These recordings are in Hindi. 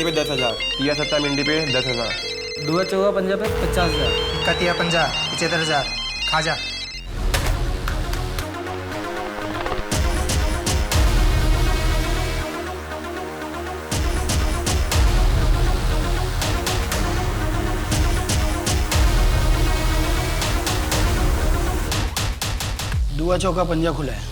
मिंडी पे 10,000। तिया सत्ता मिंडी पे 10,000। दुआ चौगा पंजा पे 50,000। कतिया 50 75,000। खाजा दुआ चौका पंजा खुला है।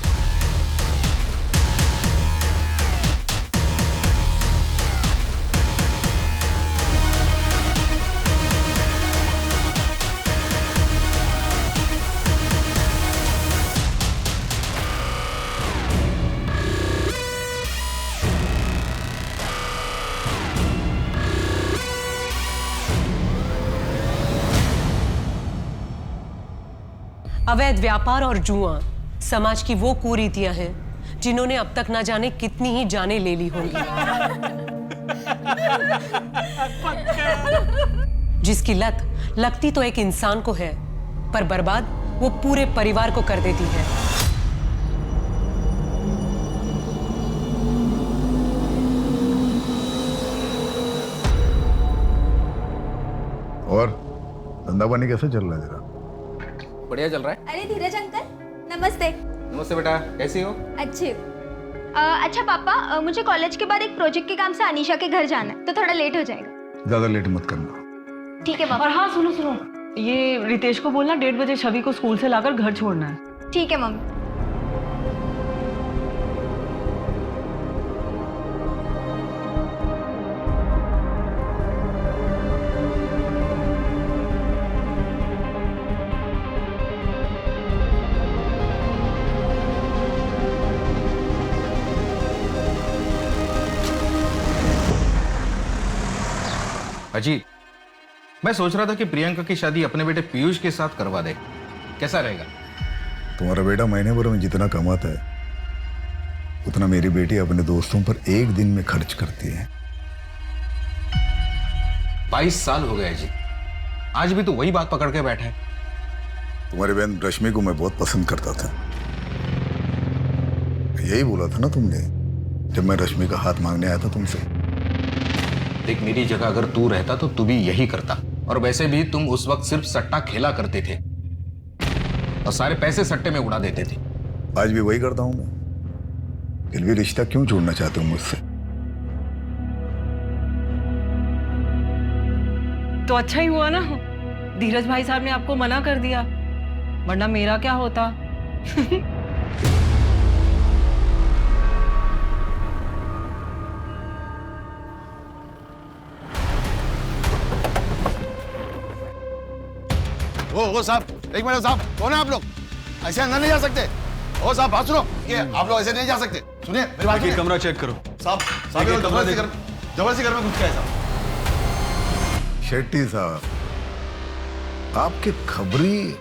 अवैध व्यापार और जुआ समाज की वो कुरीतियां हैं जिन्होंने अब तक ना जाने कितनी ही जानें ले ली होंगी। जिसकी लत लगती तो एक इंसान को है, पर बर्बाद वो पूरे परिवार को कर देती है। और धंधा पानी कैसे चल रहा है जरा? बढ़िया चल रहा है। अरे धीरज अंकल, नमस्ते। नमस्ते बेटा, कैसी हो? अच्छे। अच्छा पापा, मुझे कॉलेज के बाद एक प्रोजेक्ट के काम से अनीशा के घर जाना है, तो थोड़ा लेट हो जाएगा। ज्यादा लेट मत करना। ठीक है पापा। और हाँ सुनो सुनो, ये रितेश को बोलना 1:30 बजे छवि को स्कूल से लाकर घर छोड़ना है। ठीक है मम्मी। अजीत, मैं सोच रहा था कि प्रियंका की शादी अपने बेटे पीयूष के साथ करवा दे, कैसा रहेगा? तुम्हारा बेटा महीने भर में जितना कमाता है उतना मेरी बेटी अपने दोस्तों पर एक दिन में खर्च करती है। 22 साल हो गए अजीत, आज भी तो वही बात पकड़ के बैठा है। तुम्हारी बहन रश्मि को मैं बहुत पसंद करता था। यही बोला था ना तुमने जब मैं रश्मि का हाथ मांगने आया था तुमसे। देख, मेरी जगह अगर तू रहता तो तू भी यही करता। और वैसे भी तुम उस वक्त सिर्फ सट्टा खेला करते थे और सारे पैसे सट्टे में उड़ा देते थे। आज भी वही करता हूं मैं। फिर भी रिश्ता क्यों छोड़ना चाहते हो मुझसे? तो अच्छा ही हुआ ना, धीरज भाई साहब ने आपको मना कर दिया, वरना मेरा क्या होता। ओ साहब, एक मिनट साहब, कौन है आप लोग? ऐसे अंदर नहीं जा सकते। ओ साहब बात सुनो, ये आप लोग ऐसे नहीं जा सकते। सुनिए मेरी बात सुनिए। कमरा चेक करो साहब। साहब ये जबरदस्ती घर में घुस गया है साहब। शेट्टी साहब, आपकी खबरी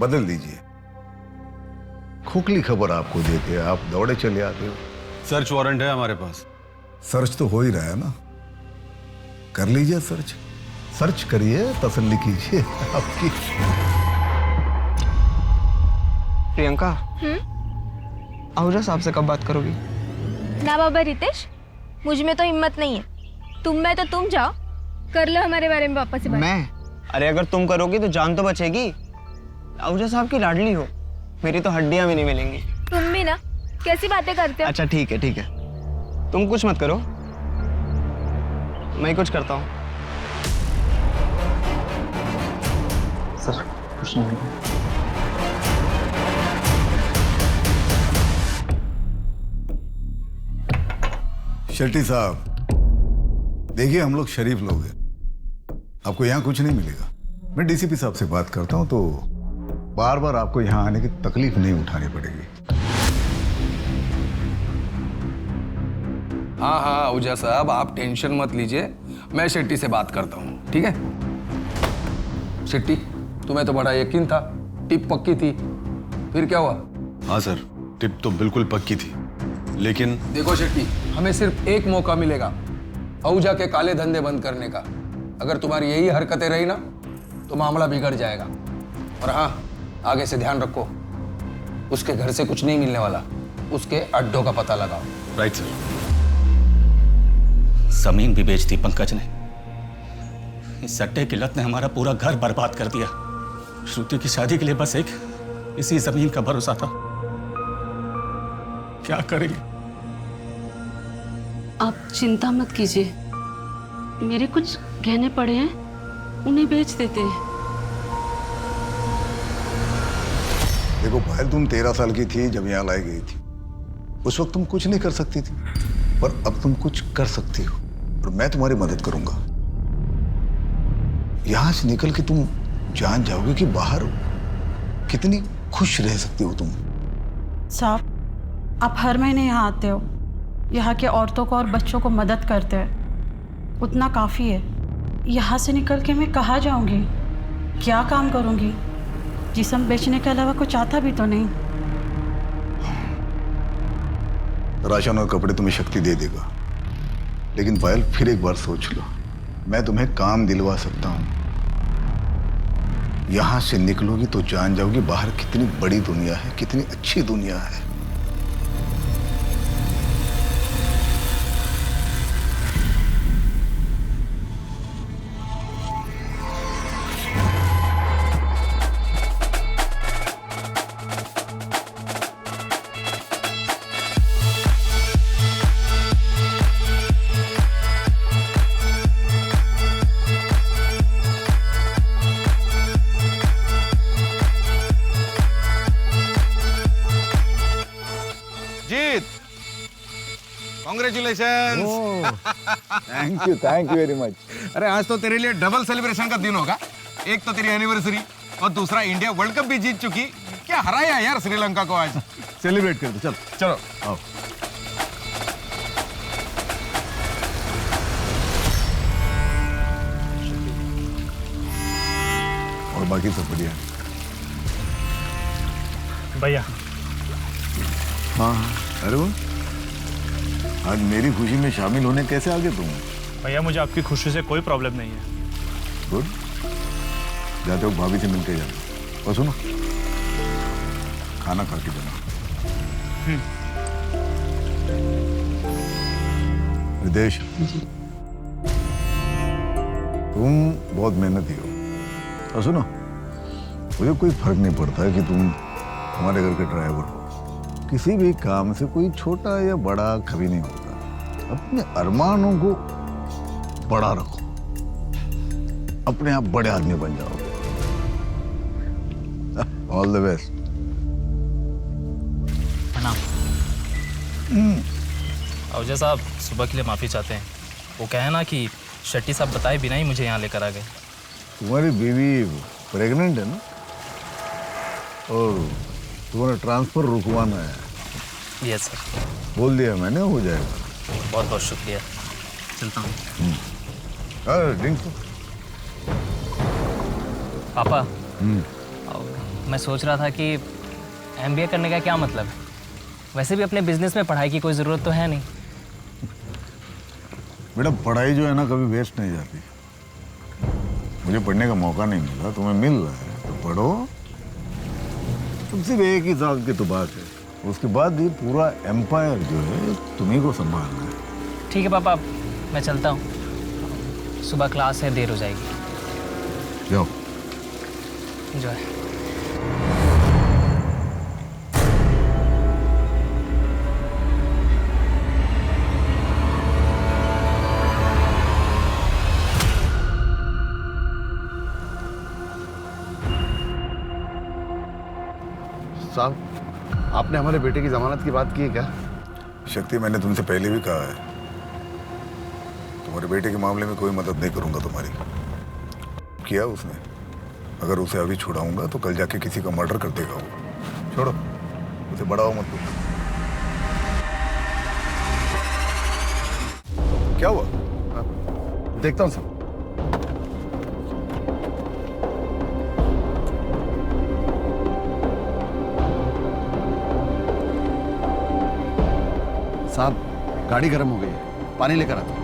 बदल दीजिए। खोखली खबर आपको देते आप दौड़े चले आते हो। सर्च वारंट है हमारे पास। सर्च तो हो ही रहा है ना, कर लीजिए सर्च। सर्च करिए, तसल्ली कीजिए आपकी। प्रियंका, आहूजा साहब से कब बात करोगी? ना बाबा रितेश, मुझ में तो हिम्मत नहीं है। तुम में तो तुम जाओ, कर लो हमारे बारे में वापस से बात। मैं? अरे अगर तुम करोगी तो जान तो बचेगी। आहूजा साहब की लाडली हो, मेरी तो हड्डियां भी नहीं मिलेंगी। तुम भी ना, कैसी बातें करते हो? अच्छा ठीक है ठीक है, तुम कुछ मत करो, मैं कुछ करता हूँ। सर कुछ नहीं। शेट्टी साहब, देखिए हम लोग शरीफ लोग हैं, आपको यहाँ कुछ नहीं मिलेगा। मैं डीसीपी साहब से बात करता हूँ तो बार बार आपको यहाँ आने की तकलीफ नहीं उठानी पड़ेगी। हाँ हाँ आहूजा साहब, आप टेंशन मत लीजिए, मैं शेट्टी से बात करता हूँ, ठीक है? शेट्टी, तुम्हें तो बड़ा यकीन था, टिप पक्की थी, फिर क्या हुआ? हाँ सर, टिप तो बिल्कुल पक्की थी, लेकिन देखो शेट्टी, हमें सिर्फ एक मौका मिलेगा आहूजा के काले धंधे बंद करने का। अगर तुम्हारी यही हरकतें रही ना तो मामला बिगड़ जाएगा। और हाँ, आगे से ध्यान रखो, उसके घर से कुछ नहीं मिलने वाला, उसके अड्डों का पता लगाओ। Right sir. जमीन भी बेच दी पंकज ने। इस सट्टे की लत ने हमारा पूरा घर बर्बाद कर दिया। श्रुति की शादी के लिए बस एक इसी जमीन का भरोसा था। क्या करेंगे? आप चिंता मत कीजिए, मेरे कुछ गहने पड़े हैं, उन्हें बेच देते हैं। देखो पायल, तुम 13 साल की थी जब यहाँ लाई गई थी। उस वक्त तुम कुछ नहीं कर सकती थी, पर अब तुम कुछ कर सकती हो और मैं तुम्हारी मदद करूंगा। यहां से निकल के तुम जान जाओगे कि बाहर कितनी खुश रह सकती हो तुम। साहब, आप हर महीने यहाँ आते हो, यहाँ के औरतों को और बच्चों को मदद करते हैं, उतना काफ़ी है। यहाँ से निकल के मैं कहाँ जाऊँगी, क्या काम करूँगी? जिस्म बेचने के अलावा कुछ आता भी तो नहीं। राशन और कपड़े तुम्हें शक्ति दे देगा, लेकिन पायल फिर एक बार सोच लो, मैं तुम्हें काम दिलवा सकता हूँ। यहां से निकलोगी तो जान जाओगी बाहर कितनी बड़ी दुनिया है, कितनी अच्छी दुनिया है। Jeet, congratulation. Thank you very much. अरे आज तो तेरे लिए डबल सेलिब्रेशन का दिन होगा। एक तो तेरी एनिवर्सरी और दूसरा इंडिया वर्ल्ड कप भी जीत चुकी। क्या हराया यार श्रीलंका को आज। सेलिब्रेट कर दो, चल चलो आओ। और बाकी सब बढ़िया है? भैया। हाँ अरे वो आज मेरी खुशी में शामिल होने कैसे आ गए तुम? भैया मुझे आपकी खुशी से कोई प्रॉब्लम नहीं है। गुड, जाते हो भाभी से मिलके जाना। और सुनो, खाना खा के जाना। रितेश, तुम बहुत मेहनती हो। और सुनो, मुझे कोई फर्क नहीं पड़ता है कि तुम हमारे घर के ड्राइवर हो। किसी भी काम से कोई छोटा या बड़ा कभी नहीं होता। अपने अरमानों को बड़ा रखो, अपने आप बड़े आदमी बन जाओगे। All the best. अवजय साहब सुबह के लिए माफ़ी चाहते हैं। वो कहे ना कि शेट्टी साहब बताए बिना ही मुझे यहाँ लेकर आ गए। तुम्हारी बीवी प्रेग्नेंट है ना, और तुम्हारा ट्रांसफर रुकवाना है। Yes sir. बोल दिया मैंने, हो जाएगा। बहुत बहुत शुक्रिया, चलता हूँ। ड्रिंक पापा, मैं सोच रहा था कि MBA करने का क्या मतलब है? वैसे भी अपने बिजनेस में पढ़ाई की कोई ज़रूरत तो है नहीं। बेटा, पढ़ाई जो है ना कभी वेस्ट नहीं जाती। मुझे पढ़ने का मौका नहीं मिला, तुम्हें मिल रहा है तो पढ़ो। तुम सिर्फ 1 ही साल की तो बात है, उसके बाद ये पूरा एम्पायर जो है तुम्ही को संभालना है। ठीक है पापा, मैं चलता हूँ। सुबह क्लास है, देर हो जाएगी। जाओ। एंजॉय। साहब, आपने हमारे बेटे की जमानत की बात की है क्या? शक्ति, मैंने तुमसे पहले भी कहा है, तुम्हारे बेटे के मामले में कोई मदद नहीं करूंगा तुम्हारी। किया उसने, अगर उसे अभी छुड़ाऊंगा तो कल जाके किसी का मर्डर कर देगा वो। छोड़ो उसे, बढ़ाओ मत तुम। क्या हुआ? देखता हूँ सर। साहब, गाड़ी गर्म हो गई है, पानी लेकर आता हूं।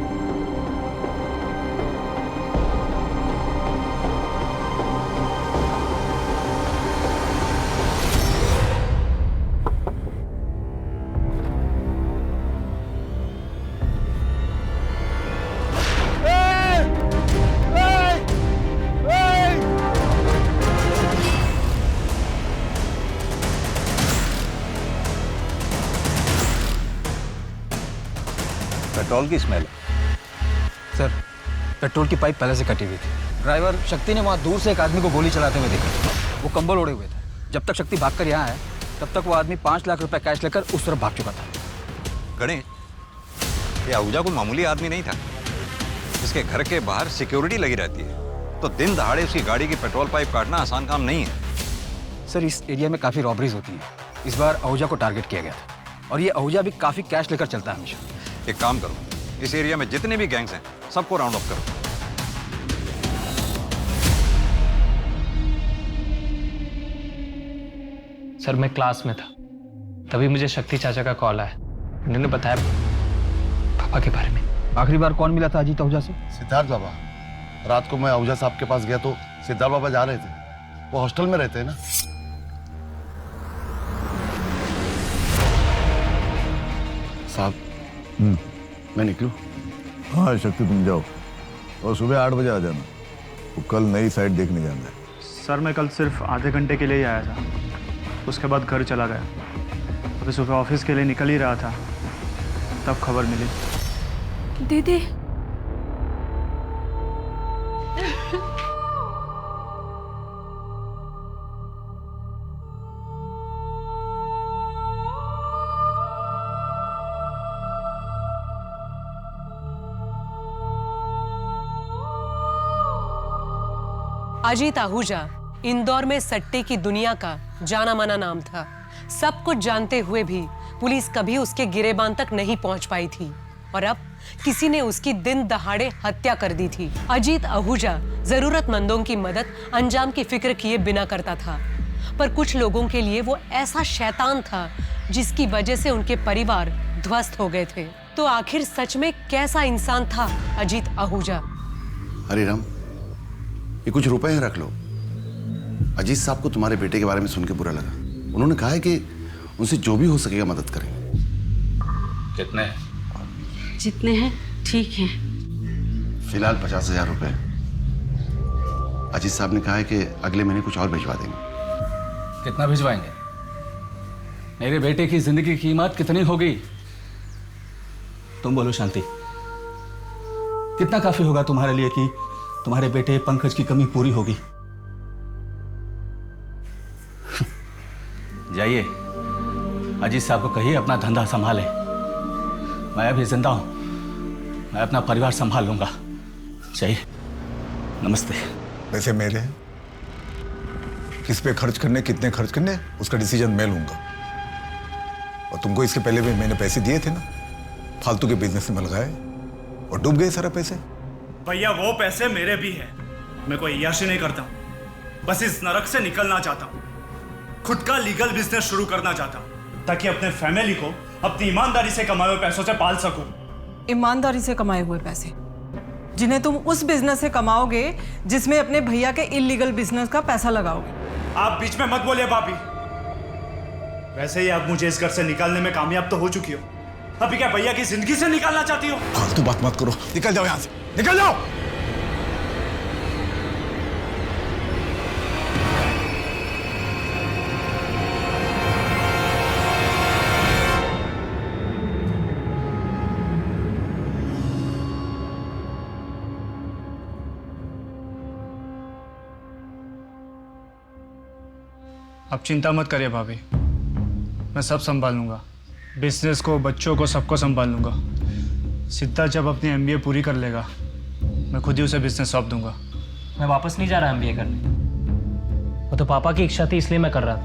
पेट्रोल की स्मेल है। सर, पेट्रोल की पाइप पहले से कटी हुई थी। ड्राइवर शक्ति ने वहाँ दूर से एक आदमी को गोली चलाते हुए देखा। वो कंबल ओढ़े हुए थे। जब तक शक्ति भागकर यहाँ आया तब तक वो आदमी 5 लाख रुपए कैश लेकर उस तरफ भाग चुका था। गणेश, ये आहूजा कोई मामूली आदमी नहीं था। इसके घर के बाहर सिक्योरिटी लगी रहती है, तो दिन दहाड़े उसकी गाड़ी की पेट्रोल पाइप काटना आसान काम नहीं है। सर, इस एरिया में काफ़ी रॉबरीज होती हैं। इस बार आहूजा को टारगेट किया गया था और ये आहूजा भी काफ़ी कैश लेकर चलता है हमेशा। एक काम करो, इस एरिया में जितने भी गैंग्स हैं सबको राउंड अप करो। सर, मैं क्लास में था, तभी मुझे शक्ति चाचा का कॉल आया। उन्होंने बताया पापा के बारे में। आखिरी बार कौन मिला था अजीत आहूजा से? सिद्धार्थ बाबा। रात को मैं आहूजा साहब के पास गया तो सिद्धार्थ बाबा जा रहे थे। वो हॉस्टल में रहते हैं ना। साहब, मैं निकलूं? हाँ शक्ति, तुम जाओ और सुबह 8 बजे आ जाना। वो कल नई साइट देखने जाना है। सर, मैं कल सिर्फ आधे घंटे के लिए ही आया था, उसके बाद घर चला गया। अभी सुबह ऑफिस के लिए निकल ही रहा था, तब खबर मिली। दीदी, अजीत आहूजा इंदौर में सट्टे की दुनिया का जाना माना नाम था। सब कुछ जानते हुए भी पुलिस कभी उसके गिरेबान तक नहीं पहुंच पाई थी और अब किसी ने उसकी दिन दहाड़े हत्या कर दी थी। अजीत आहूजा जरूरतमंदों की मदद अंजाम की फिक्र किए बिना करता था, पर कुछ लोगों के लिए वो ऐसा शैतान था जिसकी वजह से उनके परिवार ध्वस्त हो गए थे। तो आखिर सच में कैसा इंसान था अजीत आहूजा? हरे राम, ये कुछ रुपए हैं, रख लो। अजीत साहब को तुम्हारे बेटे के बारे में सुन के बुरा लगा। उन्होंने कहा है कि उनसे जो भी हो सकेगा मदद करेंगे। कितने? जितने हैं ठीक हैं। फिलहाल 50,000 रुपए। अजीत साहब ने कहा है कि अगले महीने कुछ और भिजवा देंगे। कितना भिजवाएंगे? मेरे बेटे की जिंदगी की कीमत कितनी होगी? तुम बोलो शांति, कितना काफी होगा तुम्हारे लिए कि तुम्हारे बेटे पंकज की कमी पूरी होगी? जाइए, अजीत साहब को कहिए अपना धंधा संभाले। मैं अभी जिंदा हूं, मैं अपना परिवार संभाल लूंगा। चाहिए। नमस्ते। पैसे मेरे हैं, किस पे खर्च करने, कितने खर्च करने, उसका डिसीजन मैं लूंगा। और तुमको इसके पहले भी मैंने पैसे दिए थे ना, फालतू के बिजनेस में लगाए और डूब गए सारे पैसे। भैया, वो पैसे मेरे भी हैं। मैं कोई अय्याशी नहीं करता, बस इस नरक से निकलना चाहता हूँ। खुद का लीगल बिजनेस शुरू करना चाहता हूँ ताकि अपने फैमिली को अपनी ईमानदारी से कमाए हुए पैसों से पाल सकूं। ईमानदारी से कमाए हुए पैसे जिन्हें तुम उस बिजनेस से कमाओगे जिसमें अपने भैया के इलीगल बिजनेस का पैसा लगाओगे। आप बीच में मत बोलिए भाभी। वैसे ही आप मुझे इस घर से निकालने में कामयाब तो हो चुकी हो, अभी क्या भैया की जिंदगी से निकालना चाहती हो? फालतू बात मत करो, निकल जाओ यहां से, निकल जाओ। आप चिंता मत करिए भाभी, मैं सब संभाल लूंगा। बिजनेस को, बच्चों को, सबको संभाल लूंगा। सिद्धार्थ जब अपनी एमबीए पूरी कर लेगा, मैं खुद ही उसे बिजनेस सौंप दूंगा। मैं वापस नहीं जा रहा एमबीए करने। वो तो पापा की इच्छा थी, इसलिए मैं कर रहा था,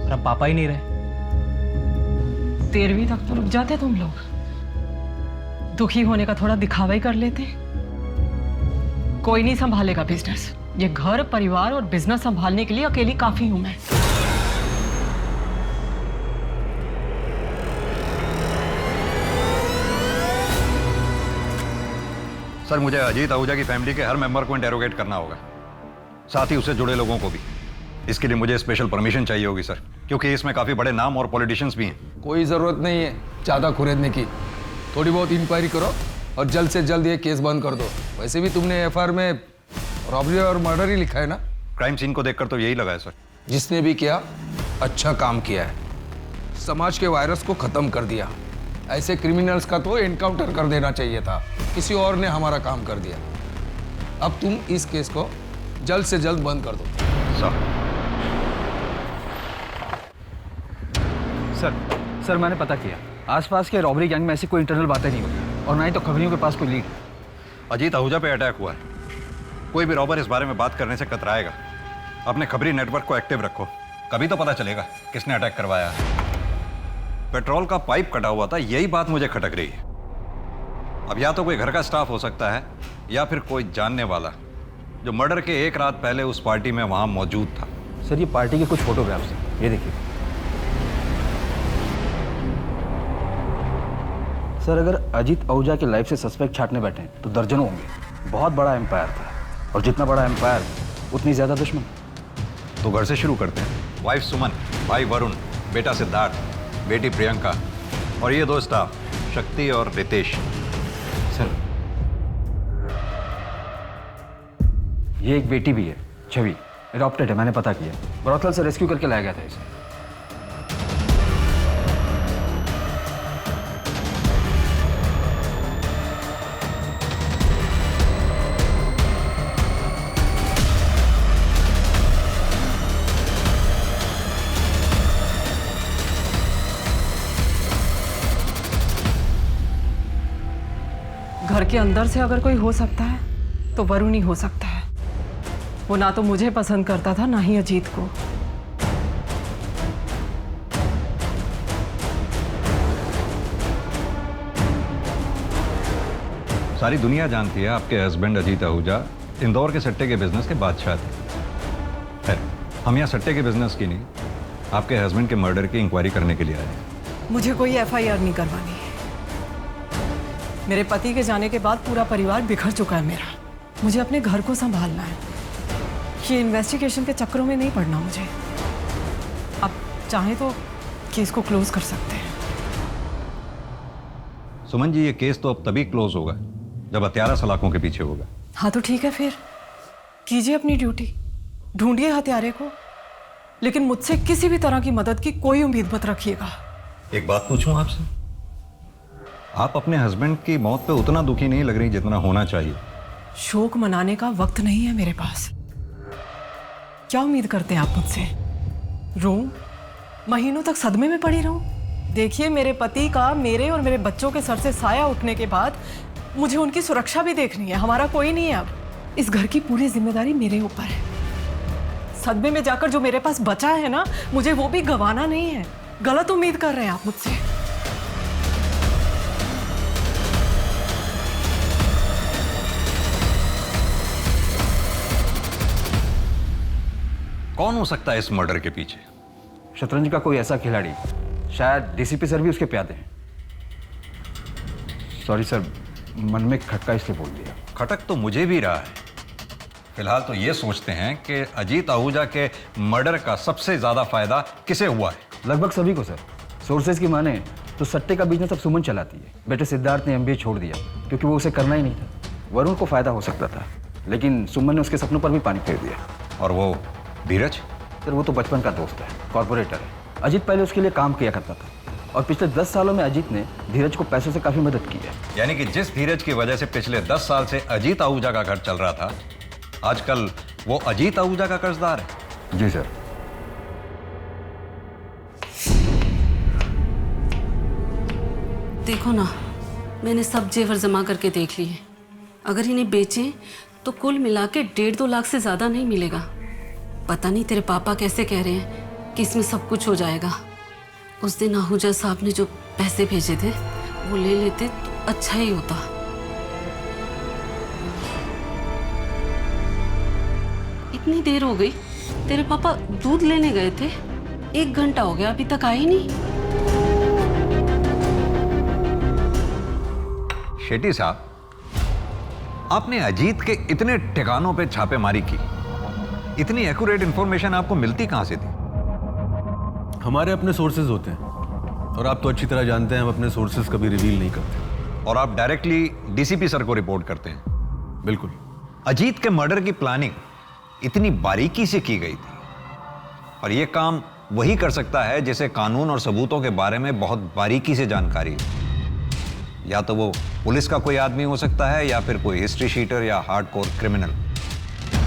और अब पापा ही नहीं रहे। 13वीं तक तो रुक जाते तुम लोग, दुखी होने का थोड़ा दिखावा ही कर लेते। कोई नहीं संभालेगा बिजनेस। ये घर, परिवार और बिजनेस संभालने के लिए अकेली काफी हूं मैं। सर, मुझे अजीत आहूजा की फैमिली के हर मेंबर को इंटेरोगेट करना होगा, साथ ही उससे जुड़े लोगों को भी। इसके लिए मुझे स्पेशल परमिशन चाहिए होगी सर, क्योंकि इसमें काफी बड़े नाम और पॉलिटिशियंस भी हैं। कोई जरूरत नहीं है ज्यादा खुरेदने की। थोड़ी बहुत इंक्वायरी करो और जल्द से जल्द ये केस बंद कर दो। वैसे भी तुमने एफआईआर में रॉबरी और मर्डर ही लिखा है ना? क्राइम सीन को देखकर तो यही लगा है सर। जिसने भी किया अच्छा काम किया है, समाज के वायरस को खत्म कर दिया। ऐसे क्रिमिनल्स का तो एनकाउंटर कर देना चाहिए था। किसी और ने हमारा काम कर दिया। अब तुम इस केस को जल्द से जल्द बंद कर दो। सर मैंने पता किया, आसपास के रॉबरी गैंग में ऐसी कोई इंटरनल बातें नहीं होती और ना ही तो खबरियों के पास कोई लीड। अजीत आहूजा पे अटैक हुआ है। कोई भी रॉबर इस बारे में बात करने से कतराएगा। अपने खबरी नेटवर्क को एक्टिव रखो, कभी तो पता चलेगा किसने अटैक करवाया। पेट्रोल का पाइप कटा हुआ था, यही बात मुझे खटक रही है। अब या तो कोई घर का स्टाफ हो सकता है या फिर कोई जानने वाला जो मर्डर के एक रात पहले उस पार्टी में वहां मौजूद था। सर ये पार्टी के कुछ फोटोग्राफ्स हैं, ये देखिए। सर अगर अजीत आहूजा की लाइफ से सस्पेक्ट छाटने बैठे हैं तो दर्जनों होंगे। बहुत बड़ा एम्पायर था और जितना बड़ा एम्पायर उतनी ज्यादा दुश्मन। तो घर से शुरू करते हैं। वाइफ सुमन, भाई वरुण, बेटा सिद्धार्थ, बेटी प्रियंका और ये दो स्टाफ शक्ति और रितेश। सर ये एक बेटी भी है, छवि, एडॉप्टेड है, मैंने पता किया। ब्रॉथल से रेस्क्यू करके लाया गया था इसे। घर के अंदर से अगर कोई हो सकता है तो वरुण ही हो सकता है। वो ना तो मुझे पसंद करता था ना ही अजीत को। सारी दुनिया जानती है आपके हस्बैंड अजीत आहूजा इंदौर के सट्टे के बिजनेस के बादशाह थे। खैर, हम यहाँ सट्टे के बिजनेस की नहीं, आपके हस्बैंड के मर्डर की इंक्वायरी करने के लिए आए हैं। मुझे कोई एफआईआर नहीं करवानी। मेरे पति के जाने के बाद पूरा परिवार बिखर चुका है मेरा। मुझे अपने घर को संभालना है। ये इन्वेस्टिगेशन के चक्करों में नहीं पड़ना मुझे। अब चाहे तो केस को क्लोज कर सकते हैं। सुमन जी, ये केस तो अब तभी क्लोज होगा जब हत्यारा सलाखों के पीछे होगा। हाँ तो ठीक है, फिर कीजिए अपनी ड्यूटी, ढूंढिए हत्यारे को, लेकिन मुझसे किसी भी तरह की मदद की कोई उम्मीद मत रखिएगा। एक बात पूछूं आपसे, आप अपने हस्बैंड की मौत पे उतना दुखी नहीं लग रही जितना होना चाहिए। शोक मनाने का वक्त नहीं है मेरे पास। क्या उम्मीद करते हैं आप मुझसे? रोऊं, महीनों तक सदमे में पड़ी रहूं? देखिए, मेरे पति का मेरे और मेरे बच्चों के सर से साया उठने के बाद मुझे उनकी सुरक्षा भी देखनी है। हमारा कोई नहीं है अब। इस घर की पूरी जिम्मेदारी मेरे ऊपर है। सदमे में जाकर जो मेरे पास बचा है ना, मुझे वो भी गंवाना नहीं है। गलत उम्मीद कर रहे हैं आप मुझसे। कौन हो सकता है इस मर्डर के पीछे? शतरंज का कोई ऐसा खिलाड़ी, शायद डीसीपी सर भी उसके प्यादे हैं। सॉरी सर, मन में खटका इसलिए बोल दिया। खटक तो मुझे भी रहा है। फिलहाल तो ये सोचते हैं कि अजीत आहूजा के मर्डर का सबसे ज्यादा फायदा किसे हुआ है? लगभग सभी को सर। सोर्सेज की माने तो सट्टे का बिजनेस अब सुमन चलाती है। बेटे सिद्धार्थ ने एमबीए छोड़ दिया क्योंकि वो उसे करना ही नहीं था। वरुण को फायदा हो सकता था, लेकिन सुमन ने उसके सपनों पर भी पानी फेर दिया। और वो धीरज? सर वो तो बचपन का दोस्त है, कॉर्पोरेटर है। अजीत पहले उसके लिए काम किया करता था और पिछले 10 सालों में अजीत ने धीरज को पैसों से काफी मदद की है। यानी कि जिस धीरज की वजह से पिछले 10 साल से अजीत आहूजा का घर चल रहा था, आजकल वो अजीत आहूजा का कर्जदार है। जी सर। देखो ना, मैंने सब जेवर जमा करके देख लिए। अगर इन्हें बेचें तो कुल मिला के 1.5-2 लाख से ज्यादा नहीं मिलेगा। पता नहीं तेरे पापा कैसे कह रहे हैं कि इसमें सब कुछ हो जाएगा। उस दिन आहूजा साहब ने जो पैसे भेजे थे वो ले लेते तो अच्छा ही होता। इतनी देर हो गई, तेरे पापा दूध लेने गए थे, 1 घंटा हो गया, अभी तक आए नहीं। शेट्टी साहब, आपने अजीत के इतने ठिकानों पे छापेमारी की, इतनी एक्यूरेट इंफॉर्मेशन आपको मिलती कहां से थी? हमारे अपने सोर्सेज होते हैं और आप तो अच्छी तरह जानते हैं हम अपने सोर्सेज कभी रिवील नहीं करते। और आप डायरेक्टली डीसीपी सर को रिपोर्ट करते हैं? बिल्कुल। अजीत के मर्डर की प्लानिंग इतनी बारीकी से की गई थी और यह काम वही कर सकता है जिसे कानून और सबूतों के बारे में बहुत बारीकी से जानकारी है। या तो वो पुलिस का कोई आदमी हो सकता है या फिर कोई हिस्ट्री शीटर या हार्डकोर क्रिमिनल।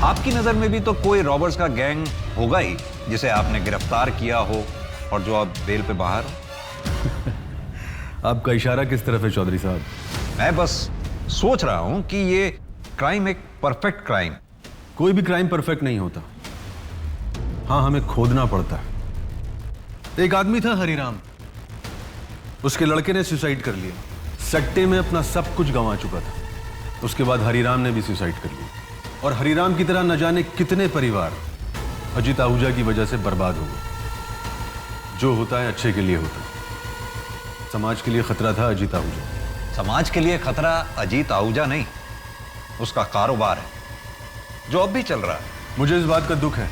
आपकी नजर में भी तो कोई रॉबर्स का गैंग होगा ही जिसे आपने गिरफ्तार किया हो और जो अब बेल पे बाहर हो। आपका इशारा किस तरफ है चौधरी साहब? मैं बस सोच रहा हूं कि ये क्राइम एक परफेक्ट क्राइम। कोई भी क्राइम परफेक्ट नहीं होता। हाँ, हमें खोदना पड़ता है। एक आदमी था हरिराम, उसके लड़के ने सुसाइड कर लिया। सट्टे में अपना सब कुछ गंवा चुका था। उसके बाद हरिराम ने भी सुसाइड कर लिया और हरिराम की तरह न जाने कितने परिवार अजीत आहूजा की वजह से बर्बाद हो गए। जो होता है अच्छे के लिए होता है। समाज के लिए खतरा था अजीत आहूजा। समाज के लिए खतरा अजीत आहूजा नहीं, उसका कारोबार है जो अब भी चल रहा है। मुझे इस बात का दुख है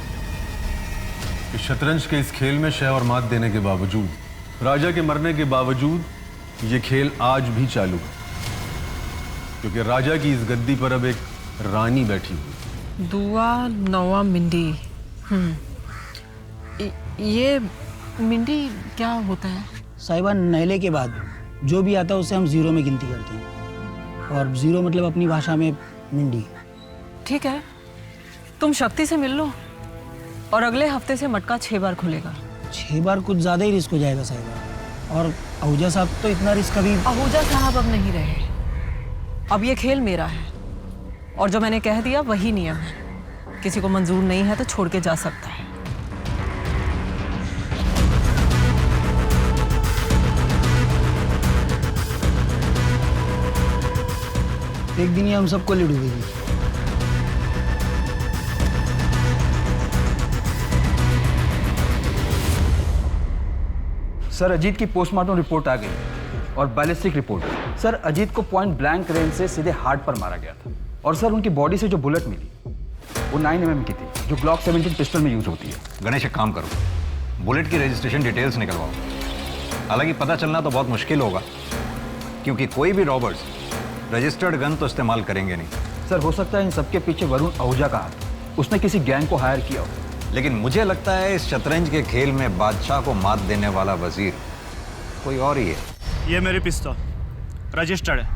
कि शतरंज के इस खेल में शह और मात देने के बावजूद, राजा के मरने के बावजूद ये खेल आज भी चालू है, क्योंकि राजा की इस गद्दी पर अब एक रानी बैठी हुई। दुआ नवा मिंडी। ये मिंडी क्या होता है? साहिबा, नहले के बाद जो भी आता है उसे हम जीरो में गिनती करते हैं, और जीरो मतलब अपनी भाषा में मिंडी। ठीक है, तुम शक्ति से मिल लो और अगले हफ्ते से मटका 6 बार खुलेगा। 6 बार कुछ ज़्यादा ही रिस्क हो जाएगा साहिबा, और आहूजा साहब तो इतना रिस्क कभी। आहूजा साहब अब नहीं रहे, अब ये खेल मेरा है और जो मैंने कह दिया वही नियम है। किसी को मंजूर नहीं है तो छोड़ के जा सकता है। एक दिन ही हम सबको ले डूबेगी। सर, अजीत की पोस्टमार्टम रिपोर्ट आ गई और बैलिस्टिक रिपोर्ट। सर, अजीत को पॉइंट ब्लैंक रेंज से सीधे हार्ट पर मारा गया था। और सर, उनकी बॉडी से जो बुलेट मिली वो 9 mm की थी, जो ग्लॉक 17 पिस्टल में यूज होती है। गणेश, एक काम करो, बुलेट की रजिस्ट्रेशन डिटेल्स निकलवाओ। हालांकि पता चलना तो बहुत मुश्किल होगा, क्योंकि कोई भी रॉबर्स रजिस्टर्ड गन तो इस्तेमाल करेंगे नहीं। सर, हो सकता है इन सबके पीछे वरुण आहूजा का हाथ, उसने किसी गैंग को हायर किया हो। लेकिन मुझे लगता है इस शतरंज के खेल में बादशाह को मात देने वाला वजीर कोई और ही है। ये मेरी पिस्तौल रजिस्टर्ड है,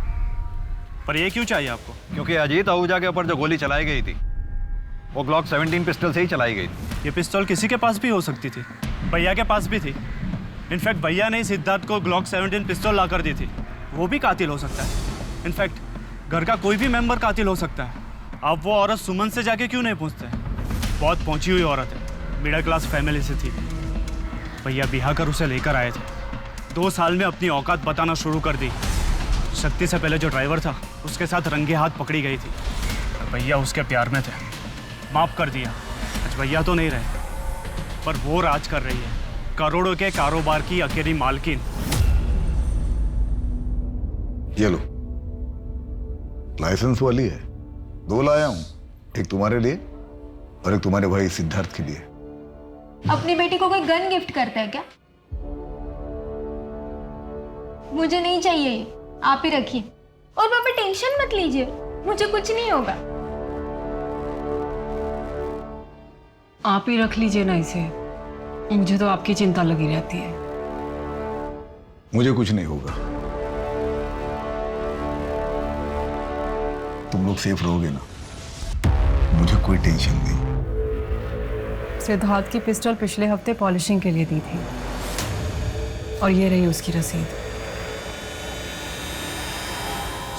पर ये क्यों चाहिए आपको? क्योंकि अजीत आहूजा के ऊपर जो गोली चलाई गई थी वो ग्लॉक 17 पिस्टल से ही चलाई गई थी। ये पिस्तौल किसी के पास भी हो सकती थी, भैया के पास भी थी। इनफैक्ट भैया ने सिद्धार्थ को ग्लॉक 17 पिस्तौल ला कर दी थी। वो भी कातिल हो सकता है। इनफैक्ट घर का कोई भी मेंबर कातिल हो सकता है। अब वो औरत सुमन से जाके क्यों नहीं पूछते? बहुत पहुंची हुई औरत है, मिडिल क्लास फैमिली से थी। भैया बिहा कर उसे लेकर आए थे। 2 साल में अपनी औकात बताना शुरू कर दी। शक्ति से पहले जो ड्राइवर था उसके साथ रंगे हाथ पकड़ी गई थी। भैया उसके प्यार में थे, माफ कर दिया। आज भैया तो नहीं रहे, पर वो राज कर रही है, करोड़ों के कारोबार की अकेली मालकिन। ये लो, लाइसेंस वाली है। 2 लाया हूं, एक तुम्हारे लिए और एक तुम्हारे भाई सिद्धार्थ के लिए। अपनी बेटी को कोई गन गिफ्ट करता है क्या? मुझे नहीं चाहिए ये, आप ही रखिए। और पापा टेंशन मत लीजिए, मुझे कुछ नहीं होगा। आप ही रख लीजिए ना इसे, मुझे तो आपकी चिंता लगी रहती है। मुझे कुछ नहीं होगा, तुम लोग सेफ रहोगे ना, मुझे कोई टेंशन नहीं। सिद्धार्थ की पिस्टल पिछले हफ्ते पॉलिशिंग के लिए दी थी और ये रही उसकी रसीद।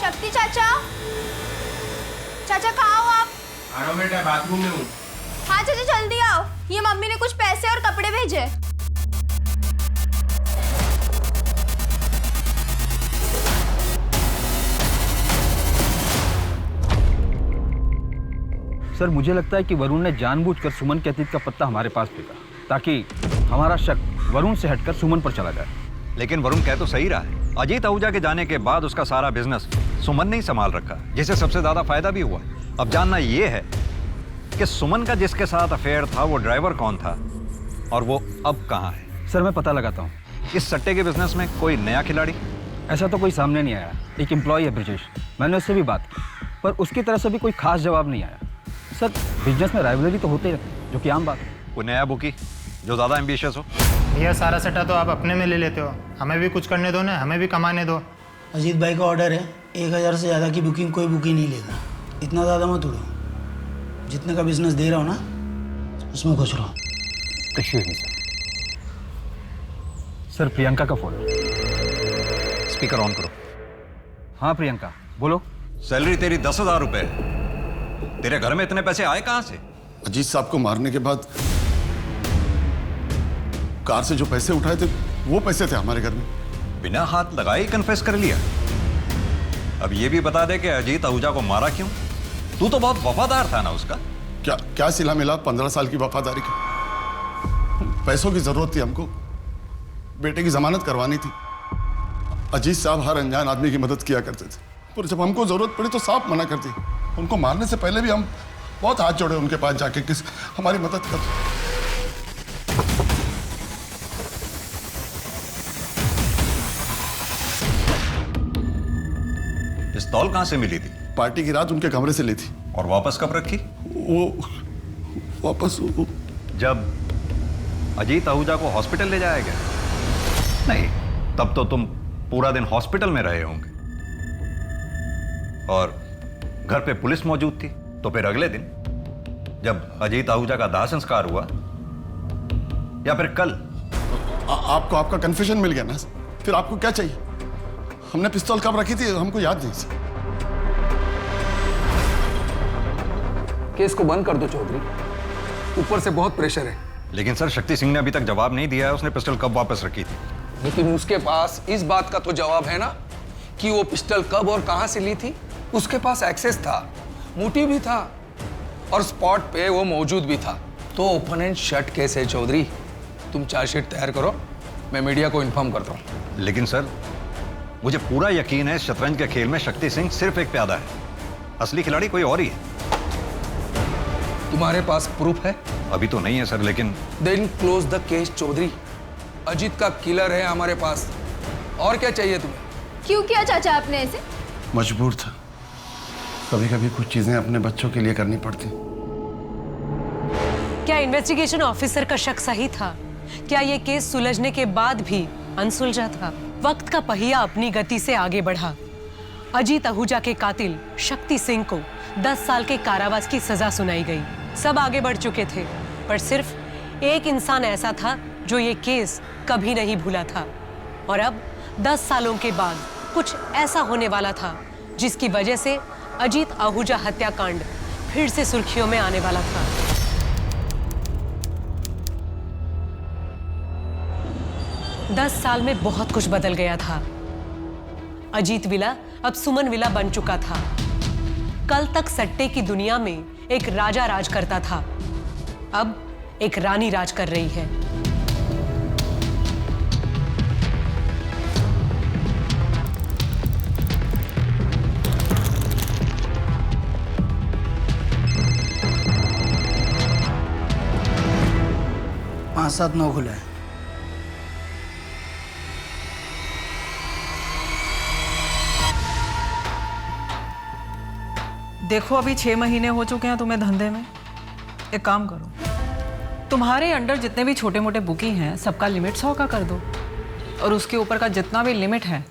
शक्ति चाचा, चाचा कहाँ हो आप? आ रहा हूँ बेटा, बाथरूम में हूँ। हाँ चाचा जल्दी आओ, ये मम्मी ने कुछ पैसे और कपड़े भेजे। सर, मुझे लगता है कि वरुण ने जानबूझकर सुमन के अतीत का पत्ता हमारे पास फेंका ताकि हमारा शक वरुण से हटकर सुमन पर चला जाए। लेकिन वरुण कह तो सही रहा है। अजीत आहूजा के जाने के बाद उसका सारा बिजनेस सुमन ने ही संभाल रखा, जिससे सबसे ज्यादा फायदा भी हुआ। अब जानना यह है कि सुमन का जिसके साथ अफेयर था वो ड्राइवर कौन था और वो अब कहाँ है। सर, मैं पता लगाता हूँ। इस सट्टे के बिजनेस में कोई नया खिलाड़ी? ऐसा तो कोई सामने नहीं आया। एक एम्प्लॉय है ब्रिजेश, मैंने उससे भी बात की, पर उसकी तरफ से भी कोई खास जवाब नहीं आया। सर, बिजनेस में राइवलरी तो होते ही रहती है, जो कि आम बात है। कोई नया बुकी जो ज़्यादा एम्बिशियस हो? भैया, सारा सट्टा तो आप अपने में ले लेते हो, हमें भी कुछ करने दो ना, हमें भी कमाने दो। अजीत भाई का ऑर्डर है, 1000 से ज़्यादा की बुकिंग कोई बुक ही नहीं लेगा। इतना ज़्यादा मत उड़ो, जितने का बिजनेस दे रहा हो ना उसमें खुश रहो। एक्सक्यूज मी सर, प्रियंका का फोन। स्पीकर ऑन करो। हाँ प्रियंका बोलो। सैलरी तेरी 10,000 रुपए है। तेरे घर में इतने पैसे आए कहां से? अजीत साहब को मारने के बाद कार से जो पैसे उठाए थे वो पैसे थे हमारे घर में। बिना हाथ लगाए ही कन्फेस कर लिया। अब ये भी बता दे कि अजीत आहूजा को मारा क्यों? तू तो बहुत वफादार था ना उसका। क्या क्या सिला मिला 15 साल की वफादारी का? पैसों की जरूरत थी हमको, बेटे की जमानत करवानी थी। अजीत साहब हर अनजान आदमी की मदद किया करते थे, पर जब हमको जरूरत पड़ी तो साफ मना कर दी। उनको मारने से पहले भी हम बहुत हाथ जोड़े उनके पास जाके, किस हमारी मदद कर। पिस्तौल कहां से मिली थी? पार्टी की रात उनके कमरे से ली थी। और वापस कब रखी? वापस जब अजीत आहूजा को हॉस्पिटल ले जाया गया? नहीं, तब तो तुम पूरा दिन हॉस्पिटल में रहे होंगे और घर पे पुलिस मौजूद थी। तो फिर अगले दिन जब अजीत आहूजा का दाह संस्कार हुआ या फिर कल? आपको आपका कन्फेशन मिल गया ना, फिर आपको क्या चाहिए? हमने पिस्तौल कब रखी थी हमको याद नहीं। केस को बंद कर दो चौधरी, ऊपर से बहुत प्रेशर है। लेकिन सर, शक्ति सिंह ने अभी तक जवाब नहीं दिया है उसने पिस्टल कब वापस रखी थी। लेकिन उसके पास इस बात का तो जवाब है ना कि वो पिस्टल कब और कहां से ली थी। उसके पास एक्सेस था, मोटिव भी था और स्पॉट पे वो मौजूद भी था। तो ओपोनेंट शट केस है चौधरी। तुम चार्जशीट तैयार करो, मैं मीडिया को इन्फॉर्म करता हूं। लेकिन सर, मुझे पूरा यकीन है शतरंज के खेल में शक्ति सिंह सिर्फ एक प्यादा है, असली खिलाड़ी कोई और ही है। तुम्हारे पास प्रूफ है? अभी तो नहीं है सर, लेकिन then close the case Chaudhary. Ajit का किलर है हमारे पास, और क्या चाहिए तुम्हें? क्यों किया चाचा आपने ऐसे? मजबूर था, कभी कभी कुछ चीजें अपने बच्चों के लिए करनी पड़ती। क्या इन्वेस्टिगेशन ऑफिसर का शक सही था? क्या ये केस सुलझने के बाद भी अनसुलझा था? वक्त का पहिया अपनी गति से आगे बढ़ा। अजीत आहूजा के कातिल शक्ति सिंह को 10 साल के कारावास की सजा सुनाई गई। सब आगे बढ़ चुके थे, पर सिर्फ एक इंसान ऐसा था जो ये केस कभी नहीं भूला था। और अब 10 सालों के बाद कुछ ऐसा होने वाला था जिसकी वजह से अजीत आहूजा हत्याकांड फिर से सुर्खियों में आने वाला था। दस साल में बहुत कुछ बदल गया था। अजीत विला अब सुमन विला बन चुका था। कल तक सट्टे की दुनिया में एक राजा राज करता था, अब एक रानी राज कर रही है। पाँच 7 9 खुला है। देखो अभी 6 महीने हो चुके हैं तुम्हें धंधे में। एक काम करो, तुम्हारे अंडर जितने भी छोटे मोटे बुकी हैं सबका लिमिट 100 का कर दो, और उसके ऊपर का जितना भी लिमिट है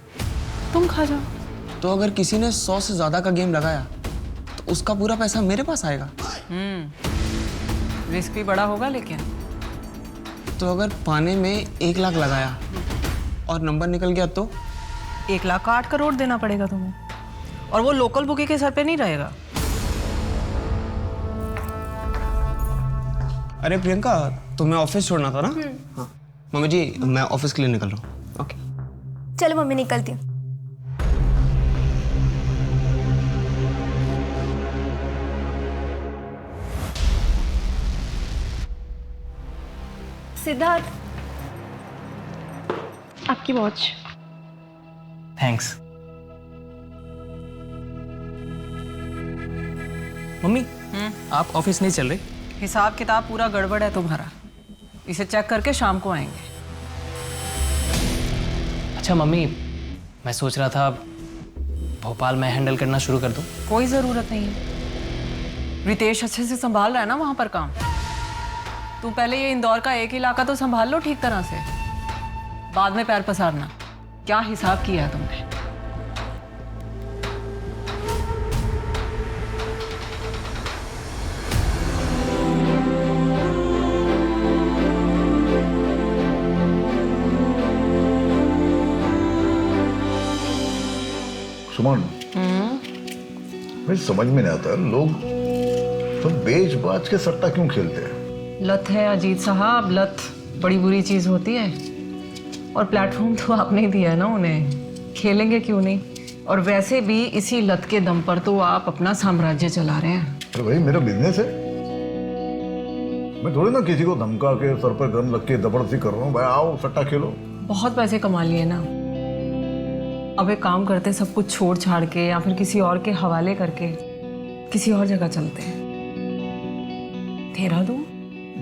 तुम खा जाओ। तो अगर किसी ने 100 से ज्यादा का गेम लगाया तो उसका पूरा पैसा मेरे पास आएगा। रिस्क भी बड़ा होगा, लेकिन तो अगर पाने में 1 लाख लगाया और नंबर निकल गया तो 1 लाख का 8 करोड़ देना पड़ेगा तुम्हें, और वो लोकल बुकी के सर पे नहीं रहेगा। अरे प्रियंका, तुम्हें ऑफिस छोड़ना था ना? हाँ मम्मी जी, मैं ऑफिस के लिए निकल रहा हूँ। ओके चलो मम्मी, निकलती हूँ। सिद्धार्थ, आपकी वॉच। Thanks mummy. आप ऑफिस नहीं चल रहे? हिसाब किताब पूरा गड़बड़ है तुम्हारा, इसे चेक करके शाम को आएंगे। अच्छा मम्मी, मैं सोच रहा था भोपाल में हैंडल करना शुरू कर दूं। कोई ज़रूरत नहीं है, रितेश अच्छे से संभाल रहा है ना वहाँ पर काम। तुम पहले ये इंदौर का एक इलाका तो संभाल लो ठीक तरह से, बाद में पैर पसारना। क्या हिसाब किया है तुमने? सुमन, मुझे समझ में नहीं आता लोग तो बेच बाज के सट्टा क्यों खेलते हैं? लत है अजीत साहब, लत बड़ी बुरी चीज होती है। और प्लेटफॉर्म तो आपने ही दिया है ना उन्हें, खेलेंगे क्यों नहीं? और वैसे भी इसी लत के दम पर तो आप अपना साम्राज्य चला रहे हैं। अरे भाई मेरा बिजनेस है, मैं थोड़ी ना किसी को धमका के सर पर गन रख के जबरदस्ती कर रहा हूँ। भाई आओ सट्टा खेलो। बहुत पैसे कमा लिए ना, अब एक काम करते हैं, सब कुछ छोड़ छाड़ के या फिर किसी और के हवाले करके किसी और जगह चलते हैं। देहरादून।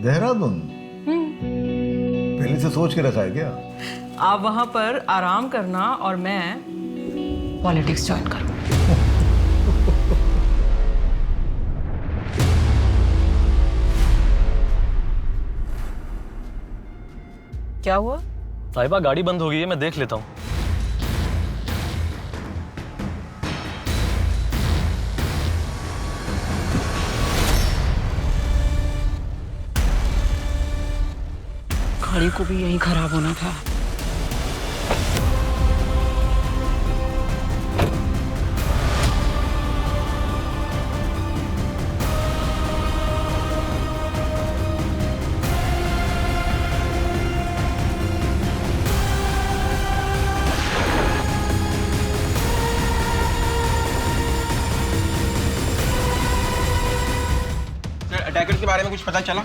देहरादून पहले से सोच के रखा है क्या? आप वहां पर आराम करना और मैं पॉलिटिक्स ज्वाइन करूँ। क्या हुआ? साहिबा गाड़ी बंद हो गई है, मैं देख लेता हूँ। गाड़ी को भी यही खराब होना था। अटैकर्स के बारे में कुछ पता चला?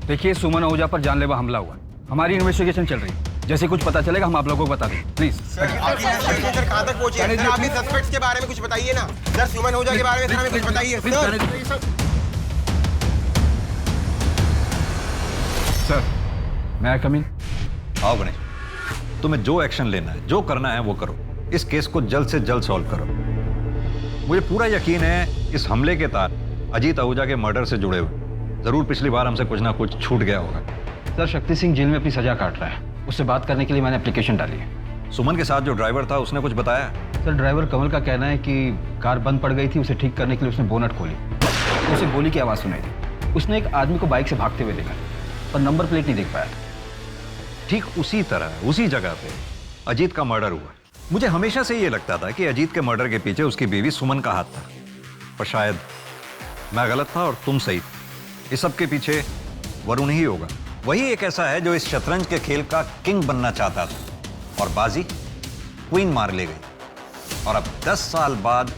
देखिए, सुमन आहूजा पर जानलेवा हमला हुआ। हमारी इन्वेस्टिगेशन चल रही है। जैसे कुछ पता चलेगा हम आप लोगों को बता दें। प्लीज सर कहाँ तक पहुंचे? आपने सस्पेक्ट्स के बारे में कुछ बताइए ना सर। सुमन आहूजा के बारे में हमें कुछ बताइए सर। मैं कम इन? आओ गणेश, तुम्हें जो एक्शन लेना है, जो करना है वो करो। इस केस को जल्द से जल्द सॉल्व करो। मुझे पूरा यकीन है इस हमले के तार अजीत आहूजा के मर्डर से जुड़े हुए। जरूर पिछली बार हमसे कुछ ना कुछ छूट गया होगा। सर, शक्ति सिंह जेल में अपनी सजा काट रहा है, उससे बात करने के लिए मैंने एप्लीकेशन डाली है। सुमन के साथ जो ड्राइवर था उसने कुछ बताया? सर, ड्राइवर कमल का कहना है कि कार बंद पड़ गई थी, उसे ठीक करने के लिए उसने बोनट खोली तो उसे गोली की आवाज़ सुनाई थी। उसने एक आदमी को बाइक से भागते हुए देखा पर नंबर प्लेट नहीं देख पाया। ठीक उसी तरह उसी जगह पे अजीत का मर्डर हुआ। मुझे हमेशा से ये लगता था कि अजीत के मर्डर के पीछे उसकी बीवी सुमन का हाथ था, पर शायद मैं गलत था और तुम सही थे। इस सब के पीछे वरुण ही होगा। वही एक ऐसा है जो इस शतरंज के खेल का किंग बनना चाहता था और बाजी क्वीन मार ले गई। और अब 10 साल बाद